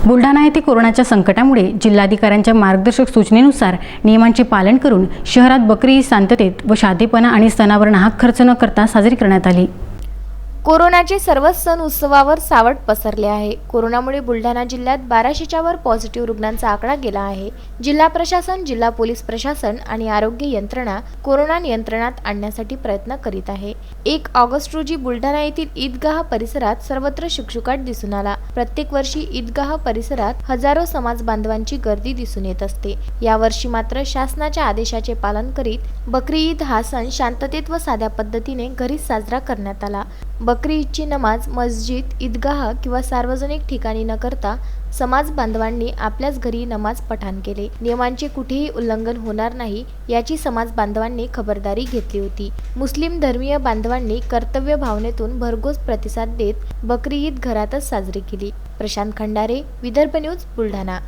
बुलढाणा येथे कोरोनाच्या संकटामुळे जिल्हाधिकाऱ्यांच्या मार्गदर्शक सूचनेनुसार नियमांचे पालन करून शहरात बकरी ईद शांततेत व साधेपणा आणि सणावर नाहक खर्च न करता साजरी करण्यात आली। कोरोनाचे सर्वच सण उत्सवावर सावट पसरले आहे। कोरोनामुळे बुलढाणा जिल्ह्यात 1200च्या वर पॉझिटिव्ह रुग्णांचा आकडा गेला आहे। जिल्हा प्रशासन, जिल्हा पोलीस प्रशासन आणि आरोग्य यंत्रणा कोरोना नियंत्रणात आणण्यासाठी प्रयत्न करीत आहे। 1 ऑगस्ट रोजी बुलढाणा येथील ईदगाह परिसरात सर्वत्र शुकशुकाट दिसून आला। प्रत्येक वर्षी ईदगाह परिसरात हजारो समाज बांधवांची गर्दी दिसून येत असते। यावर्षी मात्र शासनाच्या आदेशाचे पालन करीत बकरी ईद हा सण शांततेत व साध्या पद्धतीने घरीच साजरा करण्यात आला। बकरी ईदची नमाज मस्जिद, ईदगाह किंवा सार्वजनिक ठिकाणी न करता समाज बांधवांनी आपल्याच घरी नमाज पठण केले। नियमांचे कुठेही उल्लंघन होणार नाही याची समाज बांधवांनी खबरदारी घेतली होती। मुस्लिम धर्मीय बांधवांनी कर्तव्य भावनेतून भरघोस प्रतिसाद देत बकरी ईद घरातच साजरी केली। प्रशांत खंडारे, विदर्भ न्यूज, बुलढाणा।